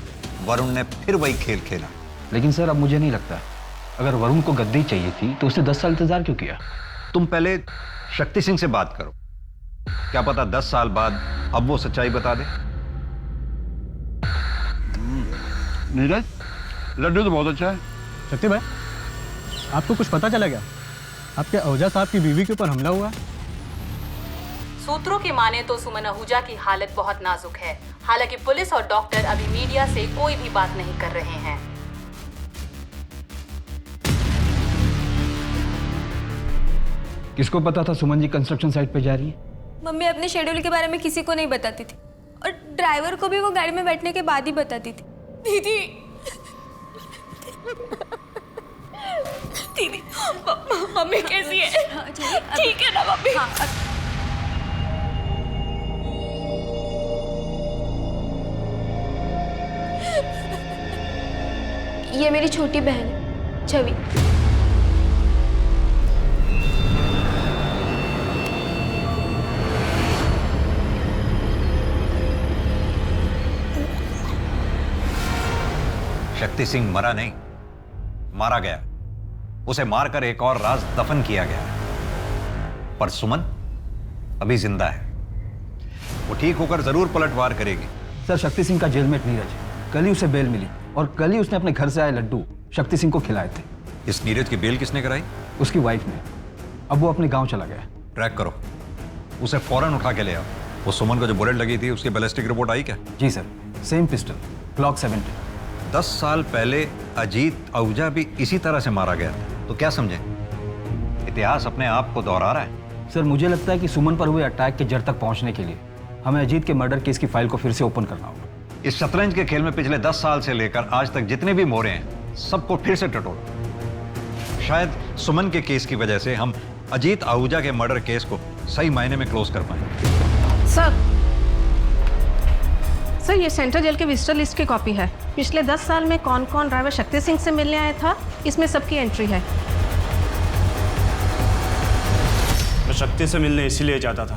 वरुण ने फिर वही खेल खेला। लेकिन सर, अब मुझे नहीं लगता, अगर वरुण को गद्दी चाहिए थी तो उसने 10 साल इंतजार क्यों किया? तुम पहले शक्ति सिंह से बात करो, क्या पता 10 साल बाद अब वो सच्चाई बता दे। नीरज, लड्डू तो बहुत अच्छा है। शक्ति भाई, आपको कुछ पता चला क्या? आपके आहूजा साहब की बीवी के ऊपर हमला हुआ है। सूत्रों की माने तो सुमन आहूजा की हालत बहुत नाजुक है। हालांकि पुलिस और डॉक्टर अभी मीडिया से कोई भी बात नहीं कर रहे हैं। किसको पता था सुमन जी कंस्ट्रक्शन साइट पे जा रही है? मम्मी अपने शेड्यूल के बारे में किसी को नहीं बताती थी और ड्राइवर को भी वो गाड़ी में बैठने के बाद ही बताती थी। दीदी दीदी, मम्मी कैसी है? ठीक है ना मम्मी? ये मेरी छोटी बहन है छवि। शक्ति सिंह मरा नहीं, मारा गया। उसे मारकर एक और राज दफन किया गया, पर सुमन अभी जिंदा है। वो ठीक होकर जरूर पलटवार करेगी। सर, शक्ति सिंह का जेलमेट नीरज, कल ही उसे बेल मिली और कल ही उसने अपने घर से आए लड्डू शक्ति सिंह को खिलाए थे। इस नीरज की बेल किसने कराई? उसकी वाइफ ने। अब वो अपने गांव चला गया। ट्रैक करो, उसे फौरन उठा के ले आओ। वो सुमन को जो बुलेट लगी थी उसकी बैलिस्टिक रिपोर्ट आई क्या? जी सर, सेम पिस्टल, ग्लॉक 70। 10 साल पहले अजीत आहूजा भी इसी तरह से मारा गया था, तो क्या समझे? इतिहास अपने आप को दोहरा रहा है। सर, मुझे लगता है कि सुमन पर हुए अटैक के जड़ तक पहुंचने के लिए हमें अजीत के मर्डर केस की फाइल को फिर से ओपन करना होगा। इस शतरंज के खेल में पिछले 10 साल से लेकर आज तक जितने भी मोरे हैं सबको फिर से टटोला। शायद सुमन के केस की वजह से हम अजीत आहूजा के मर्डर केस को सही मायने में क्लोज कर पाए। सर ये सेंट्रल जेल के विजिटर लिस्ट की कॉपी है। पिछले 10 साल में कौन कौन ड्राइवर शक्ति सिंह से मिलने आया था, इसमें सबकी एंट्री है। मैं शक्ति से मिलने इसीलिए जाता था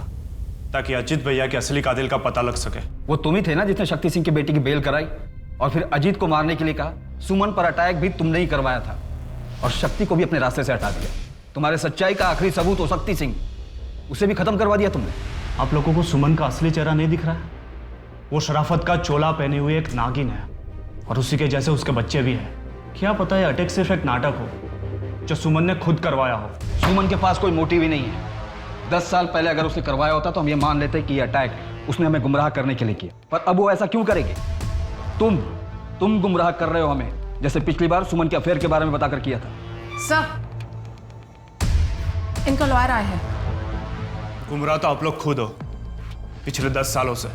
ताकि अजीत भैया के असली कातिल का पता लग सके। वो तुम ही थे ना जिसने शक्ति सिंह की बेटी की बेल कराई और फिर अजीत को मारने के लिए कहा। सुमन पर अटैक भी तुमने ही करवाया था और शक्ति को भी अपने रास्ते से हटा दिया। तुम्हारे सच्चाई का आखिरी सबूत हो शक्ति सिंह, उसे भी खत्म करवा दिया तुमने। आप लोगों को सुमन का असली चेहरा नहीं दिख रहा है? वो शराफत का चोला पहने हुए एक नागिन है और उसी के जैसे उसके बच्चे भी हैं। क्या पता है अटैक सिर्फ एक नाटक हो जो सुमन ने खुद करवाया हो। सुमन के पास कोई मोटिव ही नहीं है। 10 साल पहले अगर उसने करवाया होता तो हम ये मान लेते कि ये अटैक उसने हमें गुमराह करने के लिए किया, पर अब वो ऐसा क्यों करेगी? तुम गुमराह कर रहे हो हमें, जैसे पिछली बार सुमन के अफेयर के बारे में बताकर किया था। सर इनका लॉयर आया है। गुमराह तो आप लोग खुद हो पिछले 10 सालों से।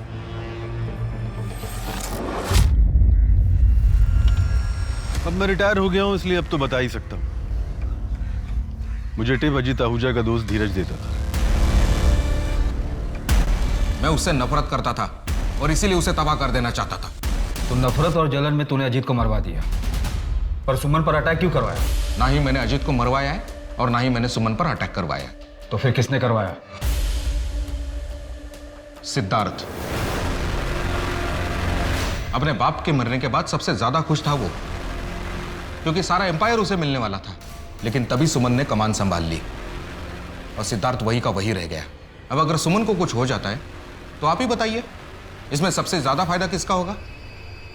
अब मैं रिटायर हो गया हूं इसलिए अब तो बता ही सकता हूं। मुझे टिप अजीत आहूजा का दोस्त धीरज देता था। मैं उससे नफरत करता था और इसीलिए उसे तबाह कर देना चाहता था। तो नफरत और जलन में तूने अजीत को मरवा दिया, पर सुमन पर अटैक क्यों करवाया? ना ही मैंने अजीत को मरवाया है और ना ही मैंने सुमन पर अटैक करवाया। तो फिर किसने करवाया? सिद्धार्थ। अपने बाप के मरने के बाद सबसे ज्यादा खुश था वो, क्योंकि सारा एम्पायर उसे मिलने वाला था। लेकिन तभी सुमन ने कमान संभाल ली और सिद्धार्थ वही का वही रह गया। अब अगर सुमन को कुछ हो जाता है तो आप ही बताइए, इसमें सबसे ज्यादा फायदा किसका होगा?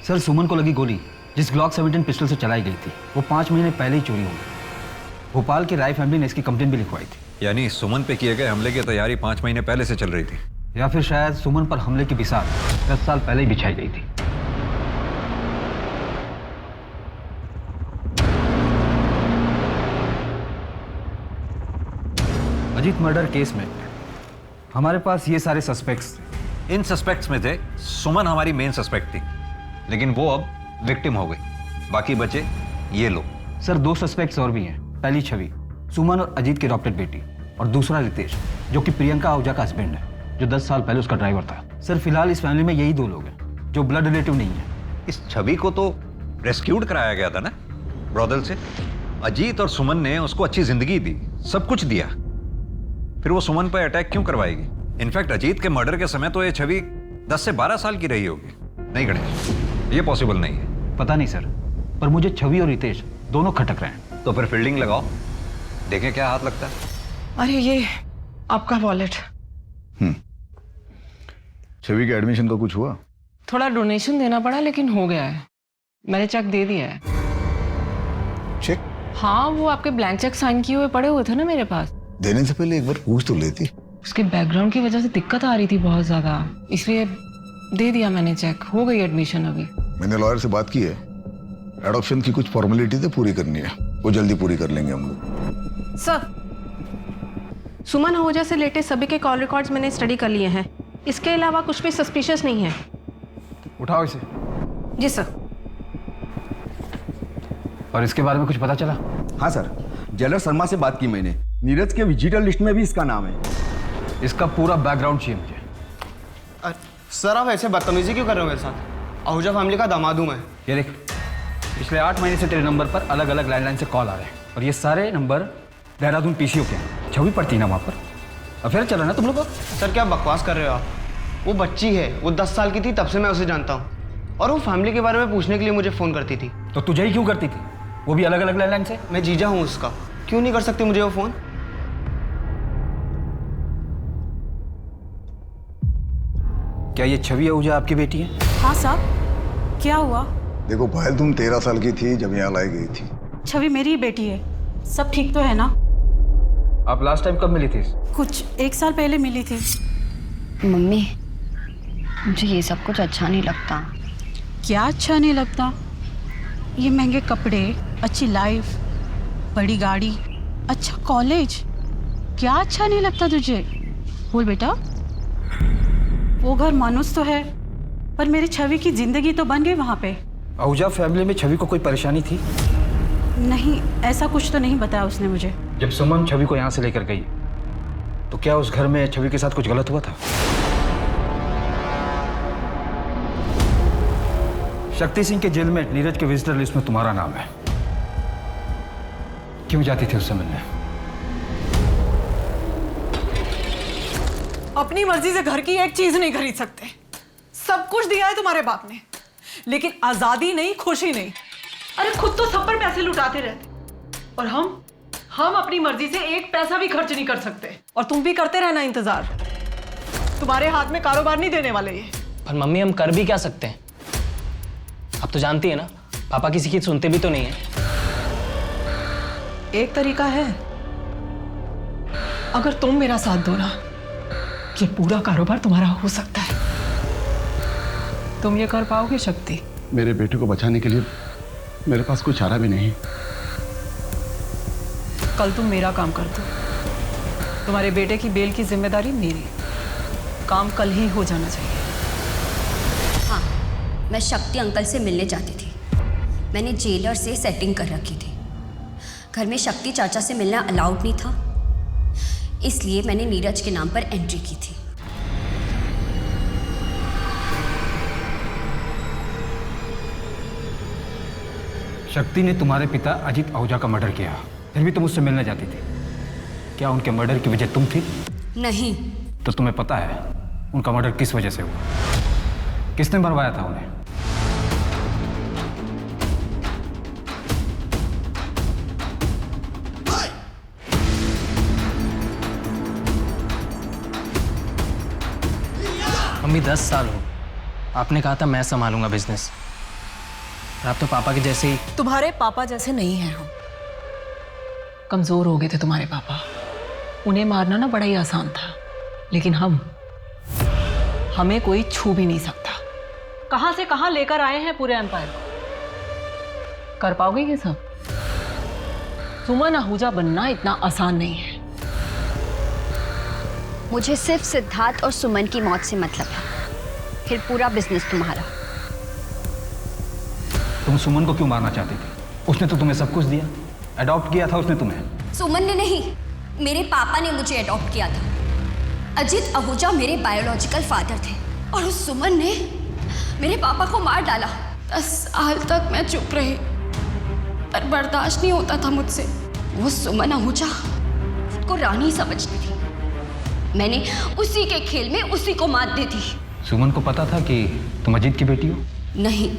सर, सुमन को लगी गोली जिस ग्लॉक 17 पिस्टल से चलाई गई थी वो 5 महीने पहले ही चोरी हो गई। भोपाल की राय फैमिली ने इसकी कंप्लेंट भी लिखवाई थी। यानी सुमन पे किए गए हमले की तैयारी 5 महीने पहले से चल रही थी, या फिर शायद सुमन पर हमले की बिसात 10 साल पहले ही बिछाई गई थी। अजीत मर्डर केस में हमारे पास ये सारे सस्पेक्ट्स। इन सस्पेक्ट्स में थे सुमन हमारी मेन सस्पेक्ट थी, लेकिन वो अब विक्टिम हो गई। बाकी बचे ये लोग। सर, 2 सस्पेक्ट्स और भी हैं। पहली छवि, सुमन और अजीत की अडॉप्टेड बेटी, और दूसरा रितेश, जो कि प्रियंका आहूजा का हस्बैंड है, जो 10 साल पहले उसका ड्राइवर था। सर, फिलहाल इस फैमिली में यही 2 लोग हैं जो ब्लड रिलेटिव नहीं है। इस छवि को तो रेस्क्यूड कराया गया था ना ब्रॉदल से। अजीत और सुमन ने उसको अच्छी जिंदगी दी, सब कुछ दिया, फिर वो सुमन पर अटैक क्यों करवाएगी? इनफैक्ट अजीत के मर्डर के समय तो ये छवि 10 से 12 साल की रही होगी। नहीं गणेश, ये पॉसिबल नहीं है। पता नहीं सर, पर मुझे छवि और रितेश दोनों खटक रहे हैं। तो फिर फील्डिंग लगाओ, देखें क्या हाथ लगता है। अरे ये आपका वॉलेट। छवि के एडमिशन का कुछ हुआ? थोड़ा डोनेशन देना पड़ा लेकिन हो गया है। मैंने चेक दे दिया है। चेक? हाँ, वो आपके ब्लैंक चेक साइन किए हुए पड़े हुए थे ना मेरे पास। देने से पहले एक बार पूछ तो लेती। उसके बैकग्राउंड की वजह से दिक्कत आ रही थी बहुत ज्यादा, इसलिए दे दिया मैंने चेक। हो गई एडमिशन अभी। मैंने लॉयर से बात की है, एडॉप्शन की कुछ फॉर्मेलिटी तो पूरी करनी है, वो जल्दी पूरी कर लेंगे हम लोग। सर, सुमन आहूजा से लेटेस्ट सभी के कॉल रिकॉर्ड्स मैंने स्टडी कर लिए हैं। इसके अलावा कुछ भी सस्पिशियस नहीं है। उठाओ इसे। जी सर। और इसके बारे में कुछ पता चला? हाँ सर, जेलर शर्मा से बात की मैंने। नीरज के विजिटर लिस्ट में भी इसका नाम है। इसका पूरा बैकग्राउंड चाहिए मुझे। सर, आप ऐसे बदतमीजी क्यों कर रहे हो मेरे साथ? आहूजा फैमिली का दामाद हूं मैं। ये देख, पिछले 8 महीने से तेरे नंबर पर अलग अलग लैंडलाइन से कॉल आ रहे हैं और ये सारे नंबर देहरादून पीसीओ के हैं। छवि पड़ती ना वहाँ पर। अफेयर चल रहा ना तुम लोग? सर, क्या बकवास कर रहे हो आप? वो बच्ची है, वो 10 साल की थी तब से मैं उसे जानता हूँ, और वो फैमिली के बारे में पूछने के लिए मुझे फ़ोन करती थी। तो तुझे ही क्यों करती थी? वो भी अलग अलग लैंडलाइन से? मैं जीजा हूँ उसका, क्यों नहीं कर सकती मुझे वो फ़ोन? क्या ये छवि आहूजा आपकी बेटी है? हाँ साहब, क्या हुआ? देखो पायल, तुम 13 साल की थी जब यहाँ लाई गई थी। छवि मेरी ही बेटी है। सब ठीक तो है ना? आप लास्ट टाइम कब मिली थी? कुछ 1 साल पहले मिली थी। मम्मी, मुझे ये सब कुछ अच्छा नहीं लगता। क्या अच्छा नहीं लगता? ये महंगे कपड़े, अच्छी लाइफ, बड़ी गाड़ी, अच्छा कॉलेज, क्या अच्छा नहीं लगता तुझे? बोल बेटा। वो घर मानुस तो है, पर मेरी छवि की जिंदगी तो बन गई वहाँ पे। आहूजा फैमिली में छवि को कोई परेशानी थी? नहीं, ऐसा कुछ तो नहीं बताया उसने मुझे। जब सुमन छवि को यहाँ से लेकर गई तो क्या उस घर में छवि के साथ कुछ गलत हुआ था? शक्ति सिंह के जेल में नीरज के विजिटर लिस्ट में तुम्हारा नाम है। क्यों जाती थी उससे मिलने? अपनी मर्जी से घर की एक चीज नहीं खरीद सकते। सब कुछ दिया है तुम्हारे बाप ने, लेकिन आजादी नहीं, खुशी नहीं। अरे खुद तो सब पर पैसे लुटाते रहते, और हम अपनी मर्जी से एक पैसा भी खर्च नहीं कर सकते। और तुम भी करते रहना इंतजार। तुम्हारे हाथ में कारोबार नहीं देने वाले ये। पर मम्मी हम कर भी क्या सकते हैं? अब तो जानती है ना, पापा किसी की सुनते भी तो नहीं है। एक तरीका है, अगर तुम मेरा साथ दो ना, ये पूरा कारोबार तुम्हारा हो सकता है। तुम ये कर पाओगे शक्ति? मेरे बेटे को बचाने के लिए मेरे पास कोई चारा भी नहीं। कल तुम मेरा काम कर दो, तुम्हारे बेटे की बेल की जिम्मेदारी मेरी। काम कल ही हो जाना चाहिए। हाँ, मैं शक्ति अंकल से मिलने जाती थी। मैंने जेलर से सेटिंग कर रखी थी। घर में शक्ति चाचा से मिलना अलाउड नहीं था, इसलिए मैंने नीरज के नाम पर एंट्री की थी। शक्ति ने तुम्हारे पिता अजीत आहूजा का मर्डर किया, फिर भी तुम उससे मिलने जाती थी। क्या उनके मर्डर की वजह तुम थी? नहीं। तो तुम्हें पता है उनका मर्डर किस वजह से हुआ? किसने मरवाया था उन्हें? मम्मी 10 साल हो, आपने कहा था मैं संभालूंगा बिजनेस, और आप तो पापा के जैसे ही। तुम्हारे पापा जैसे नहीं हैं हम। कमजोर हो गए थे तुम्हारे पापा, उन्हें मारना ना बड़ा ही आसान था, लेकिन हमें कोई छू भी नहीं सकता। कहां से कहां लेकर आए हैं पूरे एम्पायर को। कर पाओगे ये सब? सुमन आहूजा बनना इतना आसान नहीं है। मुझे सिर्फ सिद्धार्थ और सुमन की मौत से मतलब है, फिर पूरा बिजनेस तुम्हारा। तुम सुमन को क्यों मारना चाहती थी? उसने तो तुम्हें सब कुछ दिया, अडॉप्ट किया था उसने तुम्हें। सुमन ने नहीं, मेरे पापा ने मुझे अडॉप्ट किया था। अजीत आहूजा मेरे बायोलॉजिकल फादर थे, और उस सुमन ने मेरे पापा को मार डाला। 10 साल तक मैं चुप रही, पर बर्दाश्त नहीं होता था मुझसे। वो सुमन आहूजा खुद को रानी समझती थी। मैंने उसी के खेल में उसी को मात दी थी। सुमन को पता था कि तुम अजीत की बेटी हो? नहीं,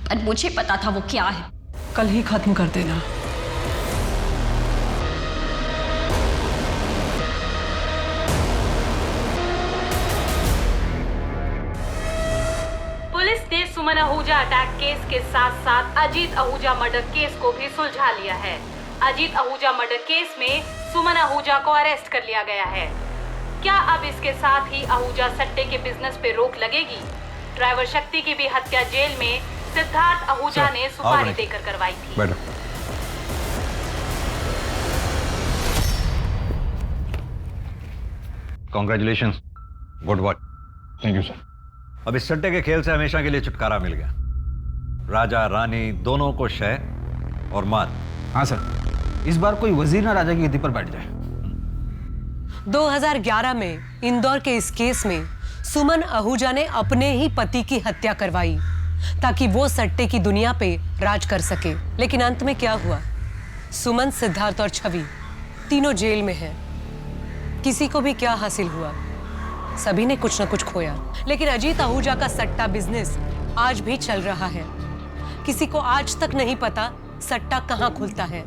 पर मुझे पता था वो क्या है। कल ही खत्म कर देना। पुलिस ने सुमन आहूजा अटैक केस के साथ साथ अजीत आहूजा मर्डर केस को भी सुलझा लिया है। अजीत आहूजा मर्डर केस में सुमन आहूजा को अरेस्ट कर लिया गया है। क्या अब इसके साथ ही आहूजा सट्टे के बिजनेस पे रोक लगेगी? ड्राइवर शक्ति की भी हत्या जेल में सिद्धार्थ आहूजा ने सुपारी देकर करवाई थी। Congratulations, good work. Thank you sir. अब इस सट्टे के खेल से हमेशा के लिए छुटकारा मिल गया। राजा रानी दोनों को शह और मात। हाँ सर, इस बार कोई वजीर ना राजा की गद्दी पर बैठ जाए। 2011 में इंदौर के इस केस में सुमन आहूजा ने अपने ही पति की हत्या करवाई ताकि वो सट्टे की दुनिया पे राज कर सके। लेकिन अंत में क्या हुआ? सुमन, सिद्धार्थ और छवि तीनों जेल में हैं। किसी को भी क्या हासिल हुआ? सभी ने कुछ न कुछ खोया। लेकिन अजीत आहूजा का सट्टा बिजनेस आज भी चल रहा है। किसी को आज तक नहीं पता सट्टा कहाँ खुलता है।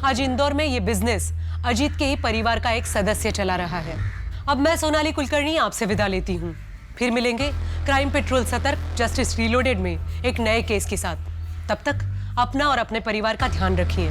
आज इंदौर में ये बिजनेस अजीत के ही परिवार का एक सदस्य चला रहा है। अब मैं सोनाली कुलकर्णी आपसे विदा लेती हूँ। फिर मिलेंगे क्राइम पेट्रोल सतर्क जस्टिस रीलोडेड में एक नए केस के साथ। तब तक अपना और अपने परिवार का ध्यान रखिए।